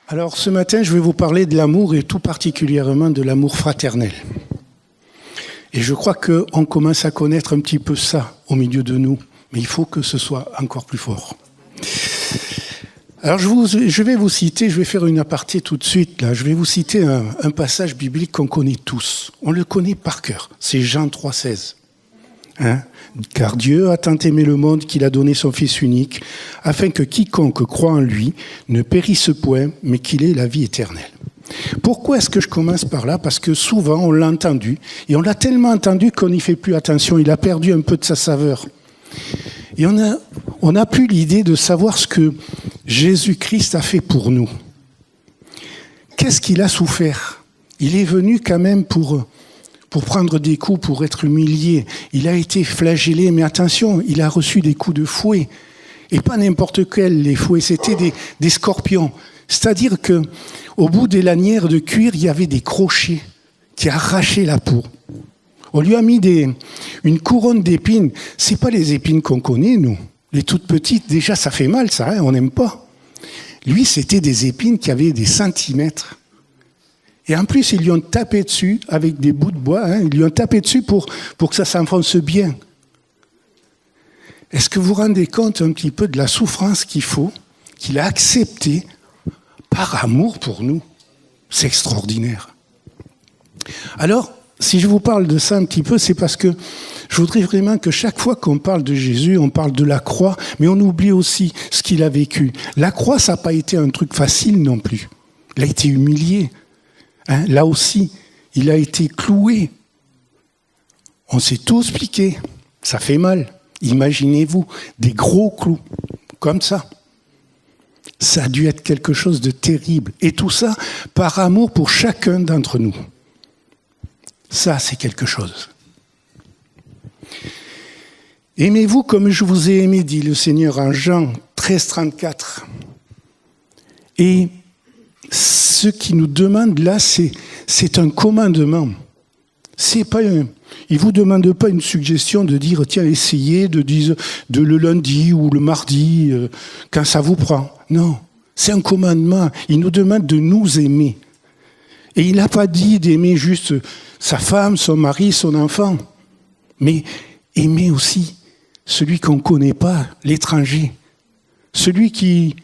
Alors ce matin, je vais vous parler de l'amour et tout particulièrement de l'amour fraternel. Et je crois qu'on commence à connaître un petit peu ça au milieu de nous, mais il faut que ce soit encore plus fort. Alors je vais vous citer, je vais faire une aparté tout de suite, là. Je vais vous citer un passage biblique qu'on connaît tous. On le connaît par cœur, c'est Jean 3,16. Car Dieu a tant aimé le monde qu'il a donné son Fils unique, afin que quiconque croit en lui ne périsse point, mais qu'il ait la vie éternelle. Pourquoi est-ce que je commence par là ? Parce que souvent on l'a entendu, et on l'a tellement entendu qu'on n'y fait plus attention, il a perdu un peu de sa saveur. Et on a plus l'idée de savoir ce que Jésus-Christ a fait pour nous. Qu'est-ce qu'il a souffert ? Il est venu quand même pour prendre des coups, pour être humilié. Il a été flagellé, mais attention, il a reçu des coups de fouet. Et pas n'importe quels, les fouets, c'était des scorpions. C'est-à-dire qu'au bout des lanières de cuir, il y avait des crochets qui arrachaient la peau. On lui a mis une couronne d'épines. C'est pas les épines qu'on connaît, nous. Les toutes petites, déjà, ça fait mal, ça, on n'aime pas. Lui, c'était des épines qui avaient des centimètres. Et en plus, ils lui ont tapé dessus avec des bouts de bois. Ils lui ont tapé dessus pour que ça s'enfonce bien. Est-ce que vous vous rendez compte un petit peu de la souffrance qu'il a acceptée par amour pour nous ? C'est extraordinaire. Alors, si je vous parle de ça un petit peu, c'est parce que je voudrais vraiment que chaque fois qu'on parle de Jésus, on parle de la croix, mais on oublie aussi ce qu'il a vécu. La croix, ça n'a pas été un truc facile non plus. Il a été humilié. Là aussi, il a été cloué. On s'est tous piqué. Ça fait mal. Imaginez-vous, des gros clous, comme ça. Ça a dû être quelque chose de terrible. Et tout ça, par amour pour chacun d'entre nous. Ça, c'est quelque chose. Aimez-vous comme je vous ai aimé, dit le Seigneur en Jean 13, 34. Et ce qu'il nous demande là, c'est un commandement. C'est pas il vous demande pas une suggestion de dire tiens, essayez de le lundi ou le mardi quand ça vous prend. Non, c'est un commandement. Il nous demande de nous aimer. Et il n'a pas dit d'aimer juste sa femme, son mari, son enfant, mais aimer aussi celui qu'on ne connaît pas, l'étranger, celui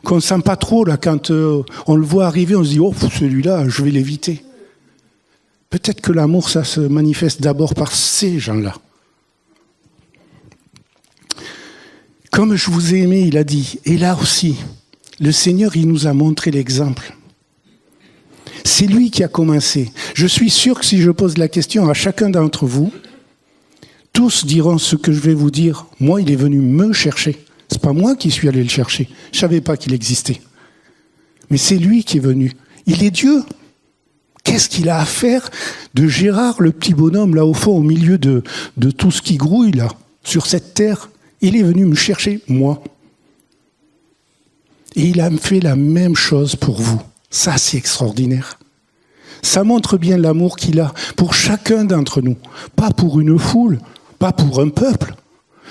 qu'on ne sent pas trop là, quand on le voit arriver, on se dit « Oh, celui-là, je vais l'éviter ». Peut-être que l'amour, ça se manifeste d'abord par ces gens-là. Comme je vous ai aimé, il a dit, et là aussi, le Seigneur, il nous a montré l'exemple. C'est lui qui a commencé. Je suis sûr que si je pose la question à chacun d'entre vous, tous diront ce que je vais vous dire. Moi, il est venu me chercher. C'est pas moi qui suis allé le chercher. Je savais pas qu'il existait. Mais c'est lui qui est venu. Il est Dieu. Qu'est-ce qu'il a à faire de Gérard, le petit bonhomme, là au fond, au milieu de tout ce qui grouille, là, sur cette terre ? Il est venu me chercher, moi. Et il a fait la même chose pour vous. Ça, c'est extraordinaire. Ça montre bien l'amour qu'il a pour chacun d'entre nous. Pas pour une foule, pas pour un peuple,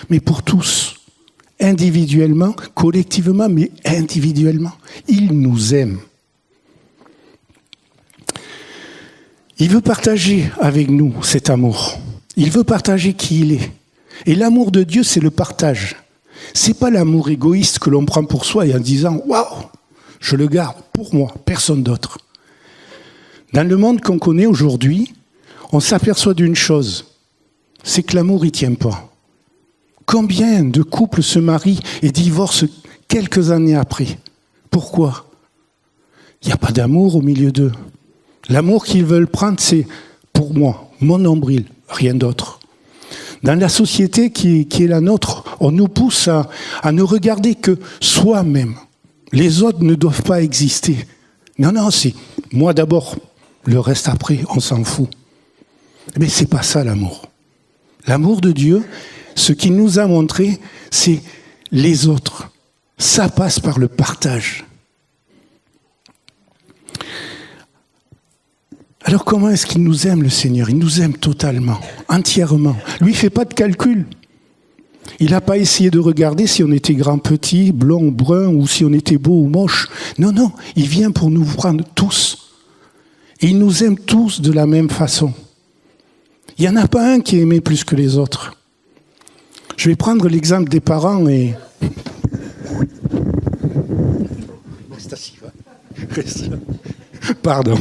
mais pour tous. Individuellement, collectivement, mais individuellement. Il nous aime. Il veut partager avec nous cet amour. Il veut partager qui il est. Et l'amour de Dieu, c'est le partage. C'est pas l'amour égoïste que l'on prend pour soi et en disant « Waouh, je le garde pour moi, personne d'autre ». Dans le monde qu'on connaît aujourd'hui, on s'aperçoit d'une chose, c'est que l'amour n'y tient pas. Combien de couples se marient et divorcent quelques années après ? Pourquoi ? Il n'y a pas d'amour au milieu d'eux. L'amour qu'ils veulent prendre, c'est pour moi, mon nombril, rien d'autre. Dans la société qui est la nôtre, on nous pousse à ne regarder que soi-même. Les autres ne doivent pas exister. Non, c'est moi d'abord, le reste après, on s'en fout. Mais c'est pas ça l'amour. L'amour de Dieu, ce qu'il nous a montré, c'est les autres. Ça passe par le partage. Alors comment est-ce qu'il nous aime, le Seigneur ? Il nous aime totalement, entièrement. Lui, il ne fait pas de calcul. Il n'a pas essayé de regarder si on était grand, petit, blond, brun, ou si on était beau ou moche. Non, non, il vient pour nous prendre tous. Et il nous aime tous de la même façon. Il n'y en a pas un qui est aimé plus que les autres. Je vais prendre l'exemple des parents et... Pardon.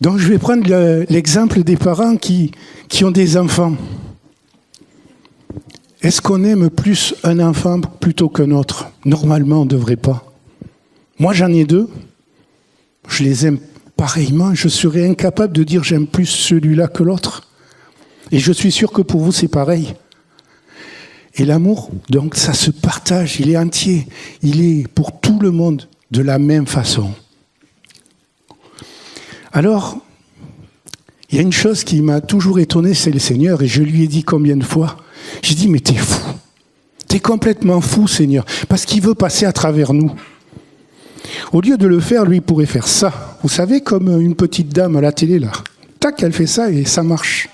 Donc je vais prendre l'exemple des parents qui ont des enfants. Est-ce qu'on aime plus un enfant plutôt qu'un autre? Normalement, on ne devrait pas. Moi, j'en ai deux. Je les aime pareillement. Je serais incapable de dire j'aime plus celui-là que l'autre. Et je suis sûr que pour vous, c'est pareil. Et l'amour, donc, ça se partage. Il est entier. Il est pour tout le monde de la même façon. Alors, il y a une chose qui m'a toujours étonné, c'est le Seigneur, et je lui ai dit combien de fois, j'ai dit, mais t'es fou, t'es complètement fou, Seigneur, parce qu'il veut passer à travers nous. Au lieu de le faire, lui, il pourrait faire ça. Vous savez, comme une petite dame à la télé, là. Tac, elle fait ça et ça marche.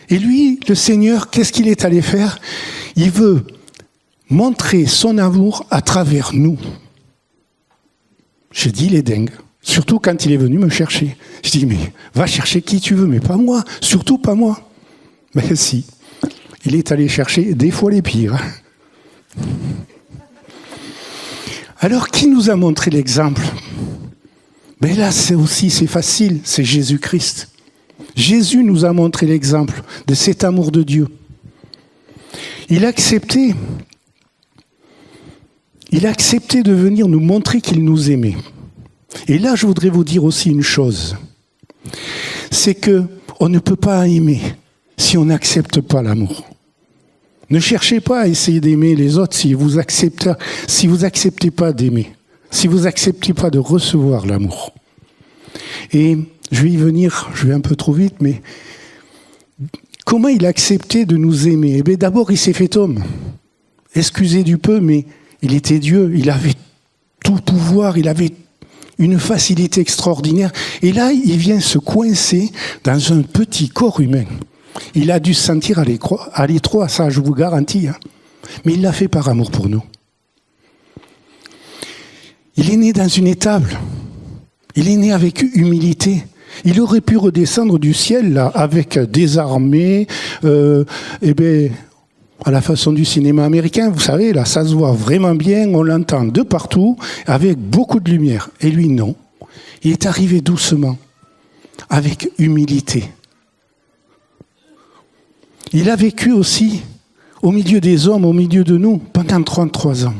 Et lui, le Seigneur, qu'est-ce qu'il est allé faire? Il veut montrer son amour à travers nous. J'ai dit, il est dingue. Surtout quand il est venu me chercher. Je dis, mais va chercher qui tu veux, mais pas moi. Surtout pas moi. Mais si. Il est allé chercher des fois les pires. Alors, qui nous a montré l'exemple? Ben là, c'est facile, c'est Jésus-Christ. Jésus nous a montré l'exemple de cet amour de Dieu. Il a accepté de venir nous montrer qu'il nous aimait. Et là, je voudrais vous dire aussi une chose. C'est qu'on ne peut pas aimer si on n'accepte pas l'amour. Ne cherchez pas à essayer d'aimer les autres si vous acceptez pas d'aimer, si vous acceptez pas de recevoir l'amour. Et je vais y venir, je vais un peu trop vite, mais comment il a accepté de nous aimer? Eh bien, d'abord, il s'est fait homme. Excusez du peu, mais il était Dieu, il avait tout pouvoir, il avait une facilité extraordinaire. Et là, il vient se coincer dans un petit corps humain. Il a dû se sentir à l'étroit, ça je vous garantis. Hein. Mais il l'a fait par amour pour nous. Il est né dans une étable. Il est né avec humilité. Il aurait pu redescendre du ciel là, avec des armées, à la façon du cinéma américain, vous savez, là, ça se voit vraiment bien, on l'entend de partout, avec beaucoup de lumière. Et lui, non. Il est arrivé doucement, avec humilité. Il a vécu aussi au milieu des hommes, au milieu de nous, pendant 33 ans.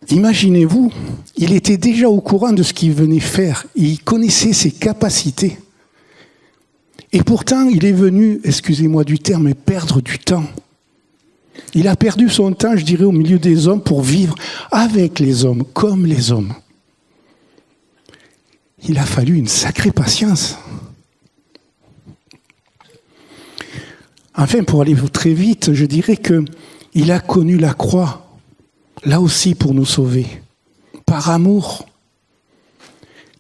Imaginez-vous, il était déjà au courant de ce qu'il venait faire. Il connaissait ses capacités. Et pourtant, il est venu, excusez-moi du terme, perdre du temps. Il a perdu son temps, je dirais, au milieu des hommes pour vivre avec les hommes, comme les hommes. Il a fallu une sacrée patience. Enfin, pour aller très vite, je dirais qu'il a connu la croix, là aussi pour nous sauver. Par amour.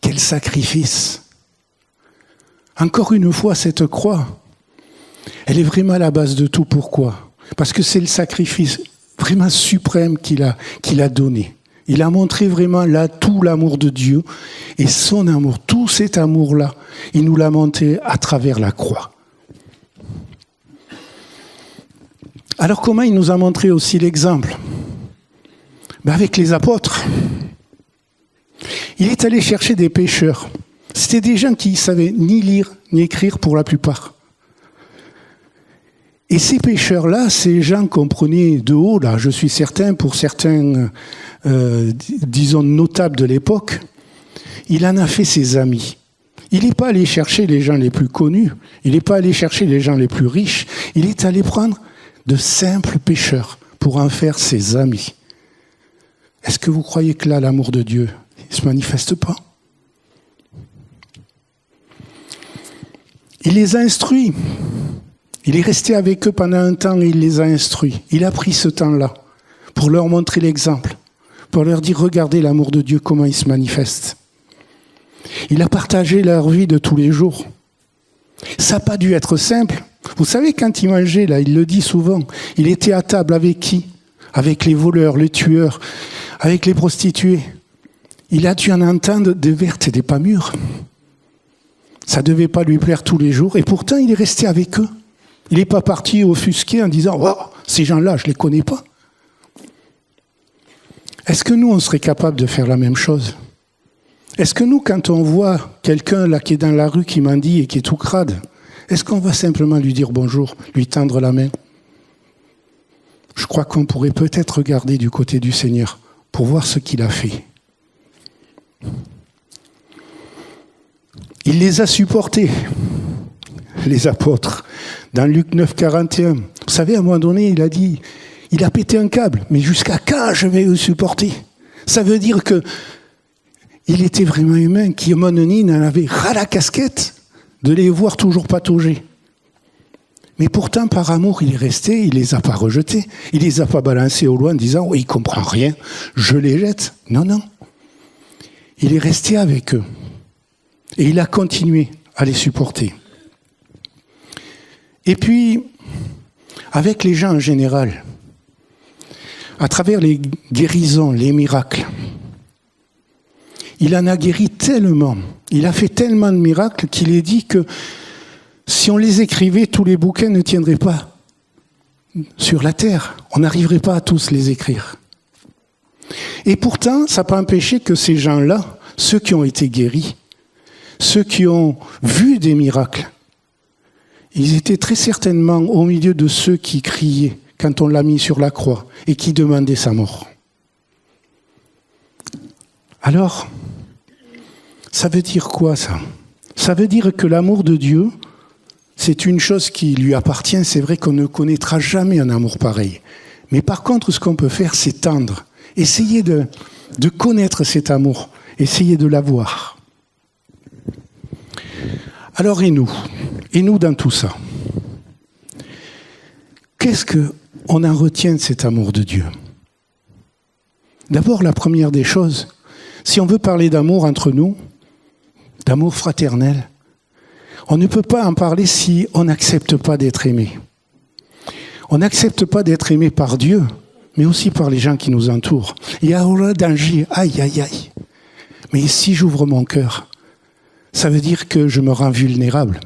Quel sacrifice! Encore une fois, cette croix, elle est vraiment à la base de tout. Pourquoi? Parce que c'est le sacrifice vraiment suprême qu'il a donné. Il a montré vraiment là tout l'amour de Dieu et son amour, tout cet amour-là, il nous l'a montré à travers la croix. Alors comment il nous a montré aussi l'exemple? Avec les apôtres. Il est allé chercher des pécheurs. C'était des gens qui ne savaient ni lire ni écrire pour la plupart. Et ces pécheurs-là, ces gens qu'on prenait de haut, là, je suis certain, pour certains, disons, notables de l'époque, il en a fait ses amis. Il n'est pas allé chercher les gens les plus connus, il n'est pas allé chercher les gens les plus riches, il est allé prendre de simples pécheurs pour en faire ses amis. Est-ce que vous croyez que là, l'amour de Dieu, il ne se manifeste pas? Il les a instruits. Il est resté avec eux pendant un temps et il les a instruits. Il a pris ce temps-là pour leur montrer l'exemple, pour leur dire, regardez l'amour de Dieu, comment il se manifeste. Il a partagé leur vie de tous les jours. Ça n'a pas dû être simple. Vous savez, quand il mangeait, là, il le dit souvent, il était à table avec qui? Avec les voleurs, les tueurs, avec les prostituées. Il a dû en entendre des vertes et des pas mûres. Ça ne devait pas lui plaire tous les jours, et pourtant il est resté avec eux. Il n'est pas parti offusqué en disant « Oh, ces gens-là, je ne les connais pas ». Est-ce que nous, on serait capable de faire la même chose? Est-ce que nous, quand on voit quelqu'un là qui est dans la rue, qui mendie et qui est tout crade, est-ce qu'on va simplement lui dire bonjour, lui tendre la main? Je crois qu'on pourrait peut-être regarder du côté du Seigneur pour voir ce qu'il a fait. Il les a supportés, les apôtres. Dans Luc 9, 41, vous savez, à un moment donné, il a dit, il a pété un câble, mais jusqu'à quand je vais le supporter? Ça veut dire que il était vraiment humain, qui à un moment donné, il en avait ras la casquette de les voir toujours patauger. Mais pourtant, par amour, il est resté, il les a pas rejetés, il les a pas balancés au loin en disant « Oui, il comprend rien, je les jette ». Non, non. Il est resté avec eux. Et il a continué à les supporter. Et puis, avec les gens en général, à travers les guérisons, les miracles, il en a guéri tellement, il a fait tellement de miracles qu'il est dit que si on les écrivait, tous les bouquins ne tiendraient pas sur la terre. On n'arriverait pas à tous les écrire. Et pourtant, ça n'a pas empêché que ces gens-là, ceux qui ont été guéris, ceux qui ont vu des miracles, ils étaient très certainement au milieu de ceux qui criaient quand on l'a mis sur la croix et qui demandaient sa mort. Alors, ça veut dire quoi ça? Ça veut dire que l'amour de Dieu, c'est une chose qui lui appartient. C'est vrai qu'on ne connaîtra jamais un amour pareil. Mais par contre, ce qu'on peut faire, c'est tendre. Essayer de connaître cet amour. Essayer de l'avoir. Alors, et nous? Et nous dans tout ça? Qu'est-ce qu'on en retient de cet amour de Dieu? D'abord, la première des choses, si on veut parler d'amour entre nous, d'amour fraternel, on ne peut pas en parler si on n'accepte pas d'être aimé. On n'accepte pas d'être aimé par Dieu, mais aussi par les gens qui nous entourent. Il y a un danger, aïe, aïe, aïe. Mais si j'ouvre mon cœur, ça veut dire que je me rends vulnérable.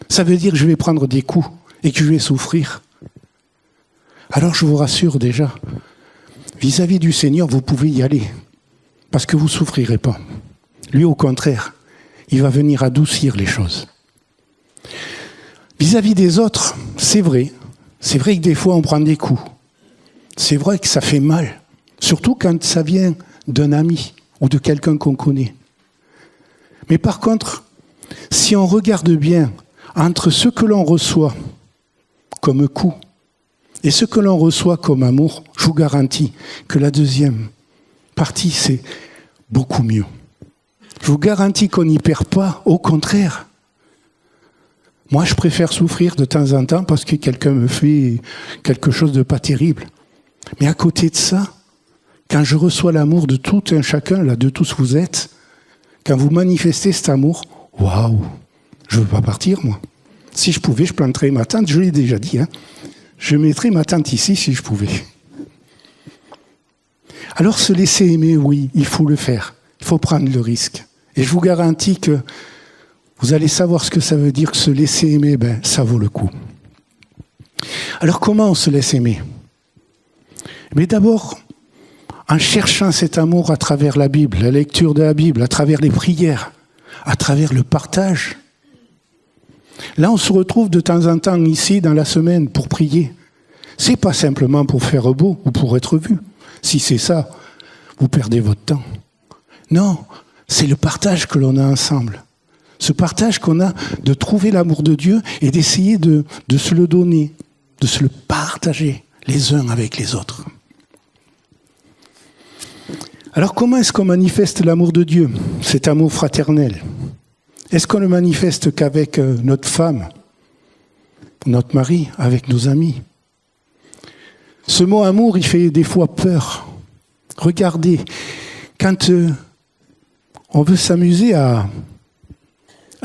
Ça veut dire que je vais prendre des coups et que je vais souffrir. Alors je vous rassure déjà, vis-à-vis du Seigneur, vous pouvez y aller, parce que vous ne souffrirez pas. Lui, au contraire, il va venir adoucir les choses. Vis-à-vis des autres, c'est vrai que des fois on prend des coups. C'est vrai que ça fait mal, surtout quand ça vient d'un ami ou de quelqu'un qu'on connaît. Mais par contre, si on regarde bien entre ce que l'on reçoit comme coup et ce que l'on reçoit comme amour, je vous garantis que la deuxième partie, c'est beaucoup mieux. Je vous garantis qu'on n'y perd pas, au contraire. Moi, je préfère souffrir de temps en temps parce que quelqu'un me fait quelque chose de pas terrible. Mais à côté de ça, quand je reçois l'amour de tout un chacun, là, de tous vous êtes, quand vous manifestez cet amour, waouh, je ne veux pas partir, moi. Si je pouvais, je planterais ma tente, je l'ai déjà dit, hein. Je mettrais ma tente ici si je pouvais. Alors, se laisser aimer, oui, il faut le faire. Il faut prendre le risque. Et je vous garantis que vous allez savoir ce que ça veut dire que se laisser aimer, ça vaut le coup. Alors comment on se laisse aimer? Mais d'abord, en cherchant cet amour à travers la Bible, la lecture de la Bible, à travers les prières, à travers le partage. Là, on se retrouve de temps en temps ici dans la semaine pour prier. C'est pas simplement pour faire beau ou pour être vu. Si c'est ça, vous perdez votre temps. Non, c'est le partage que l'on a ensemble. Ce partage qu'on a de trouver l'amour de Dieu et d'essayer de se le donner, de se le partager les uns avec les autres. Alors comment est-ce qu'on manifeste l'amour de Dieu, cet amour fraternel? Est-ce qu'on le manifeste qu'avec notre femme, notre mari, avec nos amis? Ce mot amour, il fait des fois peur. Regardez, quand on veut s'amuser à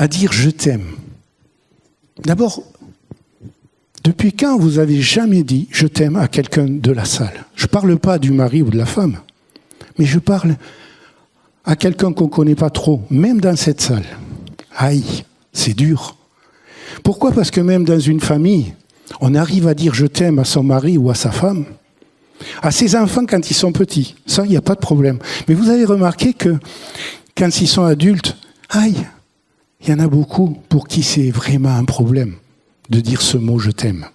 dire « je t'aime », D'abord, depuis quand vous avez jamais dit « je t'aime » à quelqu'un de la salle? Je ne parle pas du mari ou de la femme, mais je parle à quelqu'un qu'on ne connaît pas trop, même dans cette salle. Aïe, c'est dur. Pourquoi? Parce que même dans une famille, on arrive à dire « je t'aime » à son mari ou à sa femme, à ses enfants quand ils sont petits. Ça, il n'y a pas de problème. Mais vous avez remarqué que quand ils sont adultes, aïe, il y en a beaucoup pour qui c'est vraiment un problème de dire ce mot « je t'aime ».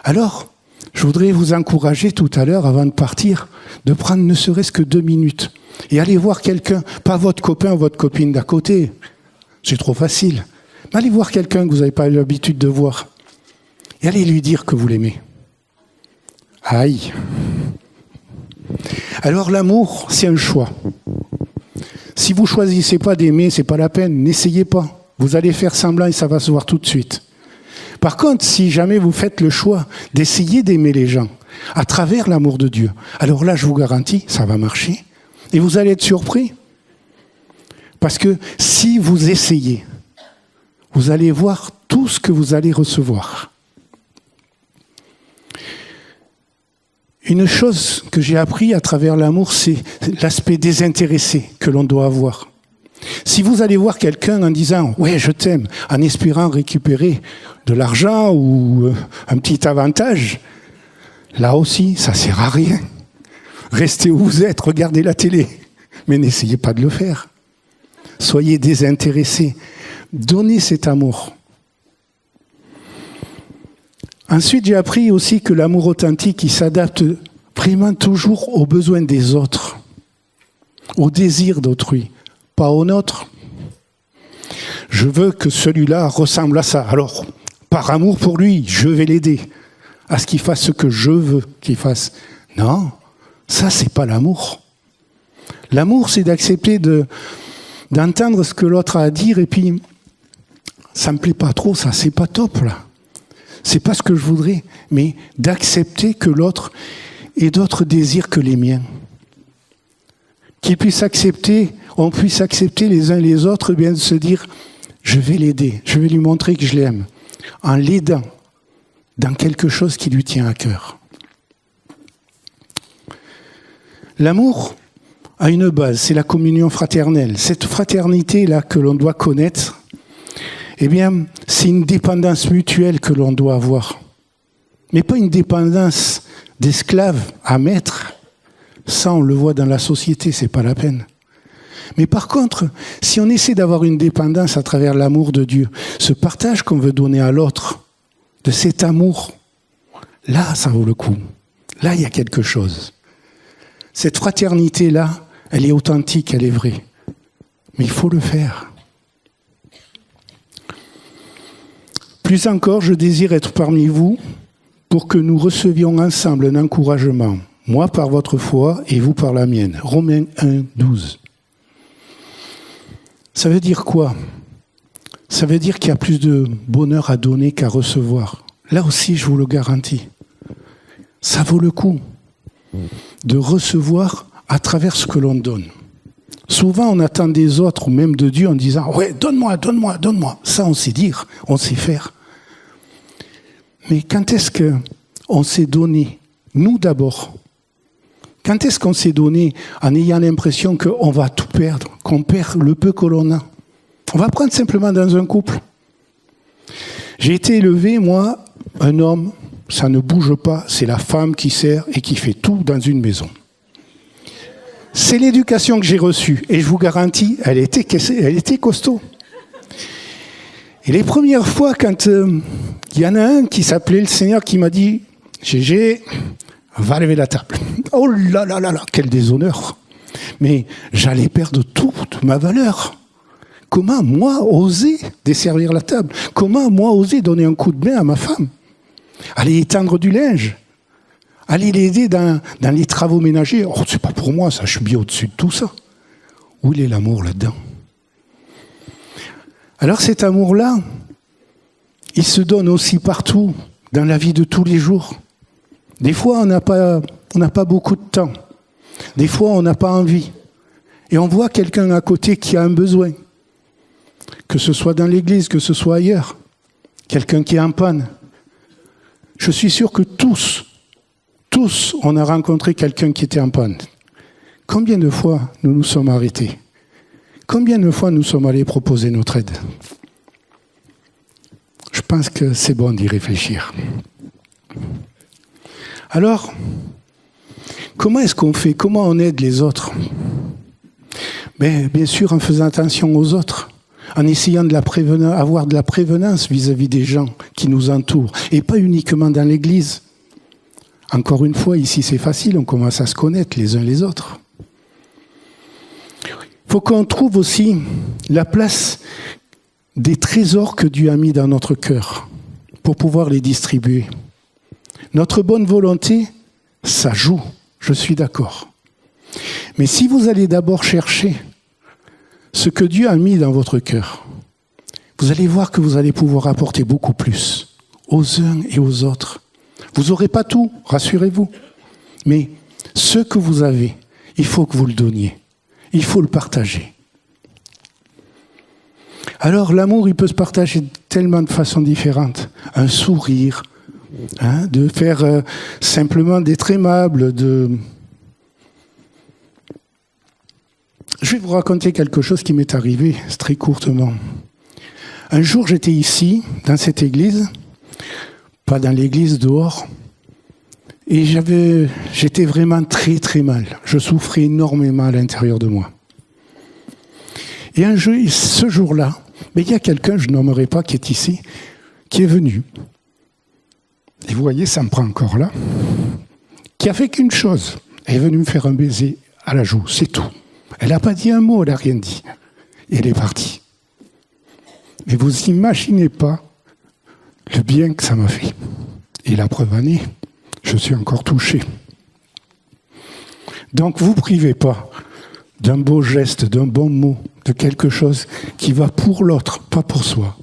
Alors, je voudrais vous encourager tout à l'heure, avant de partir, de prendre ne serait-ce que 2 minutes et aller voir quelqu'un, pas votre copain ou votre copine d'à côté, c'est trop facile, mais allez voir quelqu'un que vous n'avez pas l'habitude de voir et allez lui dire que vous l'aimez. Aïe. Alors l'amour, c'est un choix. Si vous ne choisissez pas d'aimer, ce n'est pas la peine, n'essayez pas. Vous allez faire semblant et ça va se voir tout de suite. Par contre, si jamais vous faites le choix d'essayer d'aimer les gens à travers l'amour de Dieu, alors là, je vous garantis, ça va marcher. Et vous allez être surpris. Parce que si vous essayez, vous allez voir tout ce que vous allez recevoir. Une chose que j'ai appris à travers l'amour, c'est l'aspect désintéressé que l'on doit avoir. Si vous allez voir quelqu'un en disant « ouais, je t'aime », en espérant récupérer de l'argent ou un petit avantage, là aussi, ça ne sert à rien. Restez où vous êtes, regardez la télé, mais n'essayez pas de le faire. Soyez désintéressés. Donnez cet amour. Ensuite, j'ai appris aussi que l'amour authentique, il s'adapte vraiment toujours aux besoins des autres, aux désirs d'autrui, pas aux nôtres. Je veux que celui-là ressemble à ça. Alors, par amour pour lui, je vais l'aider à ce qu'il fasse ce que je veux qu'il fasse. Non, ça, c'est pas l'amour. L'amour, c'est d'accepter d'entendre ce que l'autre a à dire et puis, ça me plaît pas trop, ça, c'est pas top, là. C'est pas ce que je voudrais, mais d'accepter que l'autre ait d'autres désirs que les miens. Qu'il puisse accepter, on puisse accepter les uns les autres, et bien de se dire, je vais l'aider, je vais lui montrer que je l'aime, en l'aidant dans quelque chose qui lui tient à cœur. L'amour a une base, c'est la communion fraternelle. Cette fraternité-là que l'on doit connaître, eh bien, c'est une dépendance mutuelle que l'on doit avoir. Mais pas une dépendance d'esclave à maître. Ça, on le voit dans la société, c'est pas la peine. Mais par contre, si on essaie d'avoir une dépendance à travers l'amour de Dieu, ce partage qu'on veut donner à l'autre, de cet amour, là, ça vaut le coup. Là, il y a quelque chose. Cette fraternité-là, elle est authentique, elle est vraie. Mais il faut le faire. Plus encore, je désire être parmi vous pour que nous recevions ensemble un encouragement, moi par votre foi et vous par la mienne. Romains 1, 12. Ça veut dire quoi? Ça veut dire qu'il y a plus de bonheur à donner qu'à recevoir. Là aussi, je vous le garantis. Ça vaut le coup de recevoir à travers ce que l'on donne. Souvent, on attend des autres, ou même de Dieu, en disant « ouais, donne-moi, donne-moi, donne-moi ». Ça, on sait dire, on sait faire. Mais quand est-ce qu'on s'est donné, nous d'abord? Quand est-ce qu'on s'est donné en ayant l'impression qu'on va tout perdre, qu'on perd le peu que l'on a? On va prendre simplement dans un couple. J'ai été élevé, moi, un homme, ça ne bouge pas, c'est la femme qui sert et qui fait tout dans une maison. C'est l'éducation que j'ai reçue. Et je vous garantis, elle était costaud. Et les premières fois, quand il y en a un qui s'appelait le Seigneur qui m'a dit « Gégé, va lever la table ». Oh là là là là, quel déshonneur. Mais j'allais perdre toute ma valeur. Comment, moi, oser desservir la table? Comment, moi, oser donner un coup de main à ma femme? Aller étendre du linge? Aller l'aider dans les travaux ménagers? Oh, c'est pas pour moi, ça, je suis bien au-dessus de tout ça. Où il est l'amour là-dedans? Alors cet amour-là, il se donne aussi partout, dans la vie de tous les jours. Des fois, on n'a pas beaucoup de temps. Des fois, on n'a pas envie. Et on voit quelqu'un à côté qui a un besoin. Que ce soit dans l'église, que ce soit ailleurs. quelqu'un qui est en panne. Je suis sûr que tous, on a rencontré quelqu'un qui était en panne. Combien de fois nous nous sommes arrêtés? Combien de fois nous sommes allés proposer notre aide? Je pense que c'est bon d'y réfléchir. Alors, comment est-ce qu'on fait? Comment on aide les autres? Bien sûr, en faisant attention aux autres, en essayant avoir de la prévenance vis-à-vis des gens qui nous entourent, et pas uniquement dans l'Église. Encore une fois, ici c'est facile, on commence à se connaître les uns les autres. Il faut qu'on trouve aussi la place des trésors que Dieu a mis dans notre cœur pour pouvoir les distribuer. Notre bonne volonté, ça joue, je suis d'accord. Mais si vous allez d'abord chercher ce que Dieu a mis dans votre cœur, vous allez voir que vous allez pouvoir apporter beaucoup plus aux uns et aux autres. Vous n'aurez pas tout, rassurez-vous. Mais ce que vous avez, il faut que vous le donniez. Il faut le partager. Alors l'amour, il peut se partager de tellement de façons différentes. Un sourire, de faire simplement d'être aimable, Je vais vous raconter quelque chose qui m'est arrivé, très courtement. Un jour, j'étais ici, dans cette église, pas dans l'église, dehors, et j'étais vraiment très très mal. Je souffrais énormément à l'intérieur de moi. Et ce jour-là, il y a quelqu'un, je ne nommerai pas, qui est ici, qui est venu. Et vous voyez, ça me prend encore là. Qui a fait qu'une chose. Elle est venue me faire un baiser à la joue, c'est tout. Elle n'a pas dit un mot, elle n'a rien dit. Et elle est partie. Mais vous n'imaginez pas le bien que ça m'a fait. Et la preuve en est, je suis encore touché. Donc vous ne privez pas d'un beau geste, d'un bon mot, de quelque chose qui va pour l'autre, pas pour soi.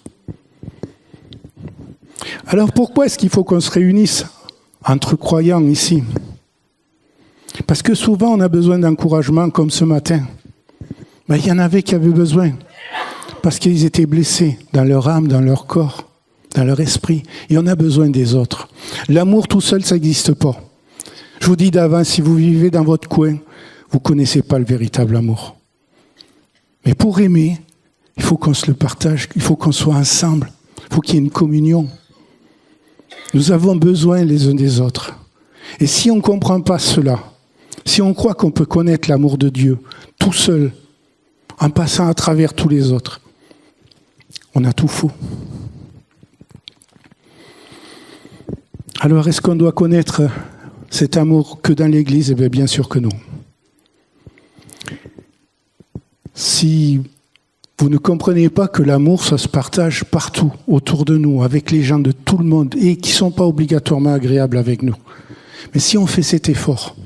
Alors pourquoi est-ce qu'il faut qu'on se réunisse entre croyants ici? Parce que souvent on a besoin d'encouragement, comme ce matin. Il y en avait qui avaient besoin, parce qu'ils étaient blessés dans leur âme, dans leur corps, dans leur esprit. Et on a besoin des autres. L'amour tout seul, ça n'existe pas. Je vous dis d'avance, si vous vivez dans votre coin, vous ne connaissez pas le véritable amour. Mais pour aimer, il faut qu'on se le partage, il faut qu'on soit ensemble, il faut qu'il y ait une communion. Nous avons besoin les uns des autres. Et si on ne comprend pas cela, si on croit qu'on peut connaître l'amour de Dieu tout seul, en passant à travers tous les autres, on a tout faux. Alors, est-ce qu'on doit connaître cet amour que dans l'Église? Bien sûr que non. Si vous ne comprenez pas que l'amour, ça se partage partout, autour de nous, avec les gens de tout le monde, et qui ne sont pas obligatoirement agréables avec nous. Mais si on fait cet effort,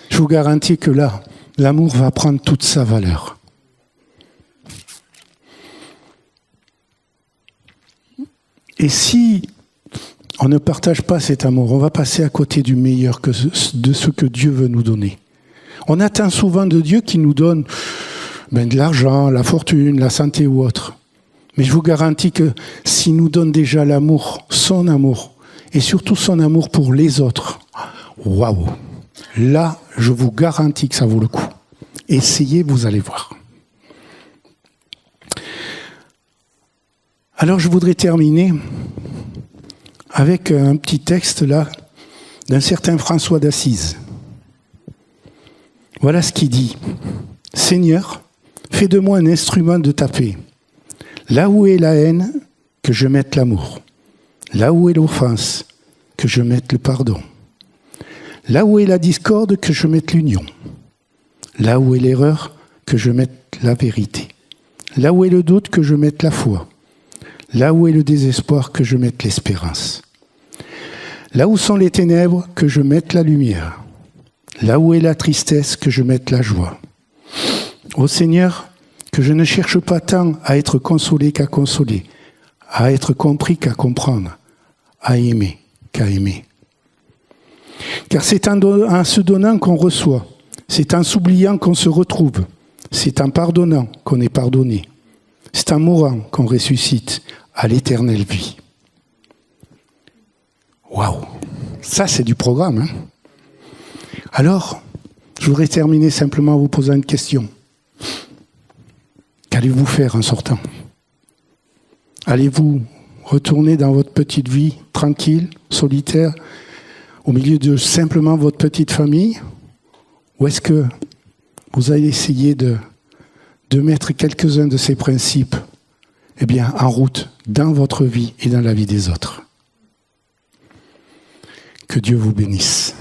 je vous garantis que là, l'amour va prendre toute sa valeur. Et si on ne partage pas cet amour, on va passer à côté du meilleur de ce que Dieu veut nous donner. On attend souvent de Dieu qu'il nous donne de l'argent, la fortune, la santé ou autre. Mais je vous garantis que s'il nous donne déjà l'amour, son amour, et surtout son amour pour les autres, waouh! Là, je vous garantis que ça vaut le coup. Essayez, vous allez voir. Alors, je voudrais terminer avec un petit texte là d'un certain François d'Assise. Voilà ce qu'il dit. « Seigneur, fais de moi un instrument de ta paix. Là où est la haine, que je mette l'amour. Là où est l'offense, que je mette le pardon. Là où est la discorde, que je mette l'union. Là où est l'erreur, que je mette la vérité. Là où est le doute, que je mette la foi. Là où est le désespoir, que je mette l'espérance. Là où sont les ténèbres, que je mette la lumière. Là où est la tristesse, que je mette la joie. Ô Seigneur, que je ne cherche pas tant à être consolé qu'à consoler, à être compris qu'à comprendre, à aimer qu'à aimer. Car c'est en se donnant qu'on reçoit, c'est en s'oubliant qu'on se retrouve, c'est en pardonnant qu'on est pardonné, c'est en mourant qu'on ressuscite à l'éternelle vie. Waouh! Ça, c'est du programme. Hein. Alors, je voudrais terminer simplement en vous posant une question. Qu'allez-vous faire en sortant? Allez-vous retourner dans votre petite vie tranquille, solitaire, au milieu de simplement votre petite famille? Ou est-ce que vous allez essayer de mettre quelques-uns de ces principes en route dans votre vie et dans la vie des autres? Que Dieu vous bénisse.